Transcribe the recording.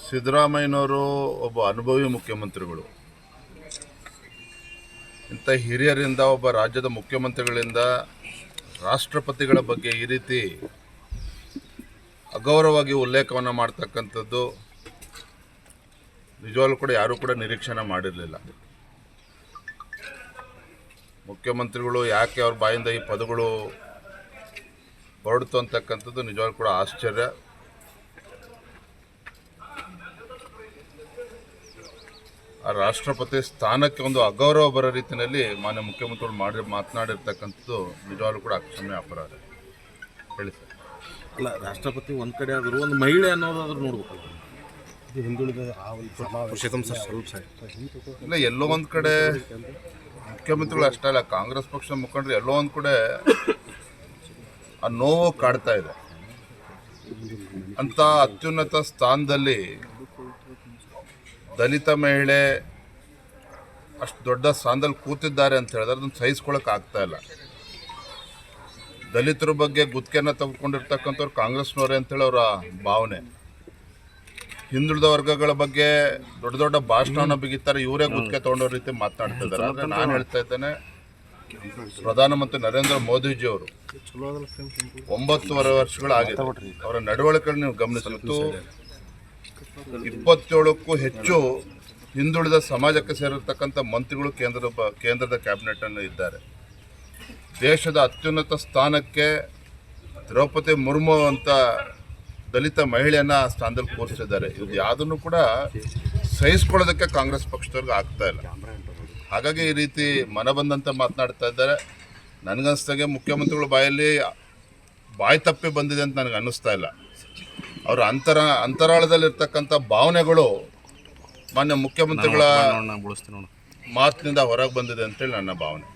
ಸಿದ್ದರಾಮಯ್ಯನವರು ಒಬ್ಬ ಅನುಭವಿ ಮುಖ್ಯಮಂತ್ರಿಗಳು. ಇಂಥ ಹಿರಿಯರಿಂದ, ಒಬ್ಬ ರಾಜ್ಯದ ಮುಖ್ಯಮಂತ್ರಿಗಳಿಂದ ರಾಷ್ಟ್ರಪತಿಗಳ ಬಗ್ಗೆ ಈ ರೀತಿ ಅಗೌರವವಾಗಿ ಉಲ್ಲೇಖವನ್ನು ಮಾಡ್ತಕ್ಕಂಥದ್ದು ನಿಜವಾಗ್ಲೂ ಕೂಡ ಯಾರೂ ಕೂಡ ನಿರೀಕ್ಷಣೆ ಮಾಡಿರಲಿಲ್ಲ. ಮುಖ್ಯಮಂತ್ರಿಗಳು ಯಾಕೆ ಅವ್ರ ಬಾಯಿಂದ ಈ ಪದಗಳು ಹೊರಡ್ತು ಅಂತಕ್ಕಂಥದ್ದು ನಿಜವಾಗ್ಲೂ ಕೂಡ ಆಶ್ಚರ್ಯ. ಆ ರಾಷ್ಟ್ರಪತಿ ಸ್ಥಾನಕ್ಕೆ ಒಂದು ಅಗೌರವ ಬರೋ ರೀತಿಯಲ್ಲಿ ಮಾನ್ಯ ಮುಖ್ಯಮಂತ್ರಿಗಳು ಮಾತನಾಡಿರ್ತಕ್ಕಂಥದ್ದು ನಿಜವಾಗ್ಲೂ ಕೂಡ ಅಕ್ಷಮ್ಯ ಅಪರಾಧ. ಹೇಳಿ ಸರ್. ಅಲ್ಲ, ರಾಷ್ಟ್ರಪತಿ ಒಂದು ಕಡೆ ಆದರೂ ಒಂದು ಮಹಿಳೆ ಅನ್ನೋದಾದ್ರೂ ನೋಡ್ಬೇಕಲ್ಲ. ಇದು ಹಿಂದುಳಿದ ಇಲ್ಲ, ಎಲ್ಲೋ ಒಂದು ಕಡೆ ಮುಖ್ಯಮಂತ್ರಿಗಳು ಅಷ್ಟೇ ಅಲ್ಲ, ಕಾಂಗ್ರೆಸ್ ಪಕ್ಷದ ಮುಖಂಡರು ಎಲ್ಲೋ ಒಂದು ಕಡೆ ಆ ನೋವು ಕಾಡ್ತಾ ಇದೆ. ಅಂತ ಅತ್ಯುನ್ನತ ಸ್ಥಾನದಲ್ಲಿ ದಲಿತ ಮಹಿಳೆ ಅಷ್ಟು ದೊಡ್ಡ ಸ್ಥಾನದಲ್ಲಿ ಕೂತಿದ್ದಾರೆ ಅಂತ ಹೇಳಿದ್ರೆ ಅದನ್ನು ಸಹಿಸ್ಕೊಳ್ಳೋಕೆ ಆಗ್ತಾ ಇಲ್ಲ. ದಲಿತರ ಬಗ್ಗೆ ಗುತ್ತಿಗೆಯನ್ನು ತೆಗೆದುಕೊಂಡಿರ್ತಕ್ಕಂಥವ್ರು ಕಾಂಗ್ರೆಸ್ನವರೇ ಅಂತೇಳಿ ಅವರ ಭಾವನೆ. ಹಿಂದುಳಿದ ವರ್ಗಗಳ ಬಗ್ಗೆ ದೊಡ್ಡ ದೊಡ್ಡ ಭಾಷಣವನ್ನು ಬಿಗಿತಾರೆ, ಇವರೇ ಗುತ್ತಿಗೆ ತೊಗೊಂಡೋ ರೀತಿ ಮಾತನಾಡ್ತಿದ್ದಾರೆ. ಆದರೆ ನಾನು ಹೇಳ್ತಾ ಇದ್ದೇನೆ, ಪ್ರಧಾನಮಂತ್ರಿ ನರೇಂದ್ರ ಮೋದಿಜಿಯವರು 9.5 ವರ್ಷಗಳಾಗಿದೆ. ಅವರ ನಡವಳಿಕೆ ನೀವು ಗಮನಿಸಿತ್ತು. 27ಕ್ಕೂ ಹೆಚ್ಚು ಹಿಂದುಳಿದ ಸಮಾಜಕ್ಕೆ ಸೇರಿರ್ತಕ್ಕಂಥ ಮಂತ್ರಿಗಳು ಕೇಂದ್ರದ ಕ್ಯಾಬಿನೆಟನ್ನು ಇದ್ದಾರೆ. ದೇಶದ ಅತ್ಯುನ್ನತ ಸ್ಥಾನಕ್ಕೆ ದ್ರೌಪದಿ ಮುರ್ಮು ಅಂತ ದಲಿತ ಮಹಿಳೆಯನ್ನು ಸ್ಥಾನದಲ್ಲಿ ಕೂರಿಸಿದ್ದಾರೆ. ಇದು ಯಾವುದನ್ನು ಕೂಡ ಸಹಿಸ್ಕೊಳ್ಳೋದಕ್ಕೆ ಕಾಂಗ್ರೆಸ್ ಪಕ್ಷದವ್ರಿಗೆ ಆಗ್ತಾ ಇಲ್ಲ. ಹಾಗಾಗಿ ಈ ರೀತಿ ಮನ ಬಂದಂತೆ ಮಾತನಾಡ್ತಾ ಇದ್ದಾರೆ. ನನಗನ್ನಿಸ್ದಾಗೆ ಮುಖ್ಯಮಂತ್ರಿಗಳ ಬಾಯಲ್ಲಿ ಬಾಯಿ ತಪ್ಪಿ ಬಂದಿದೆ ಅಂತ ನನಗೆ ಅನ್ನಿಸ್ತಾ ಇಲ್ಲ. ಅವರ ಅಂತರಾಳದಲ್ಲಿರ್ತಕ್ಕಂಥ ಭಾವನೆಗಳು ಮಾನ್ಯ ಮುಖ್ಯಮಂತ್ರಿಗಳ ಮಾತಿನಿಂದ ಹೊರಗೆ ಬಂದಿದೆ ಅಂತೇಳಿ ನನ್ನ ಭಾವನೆ.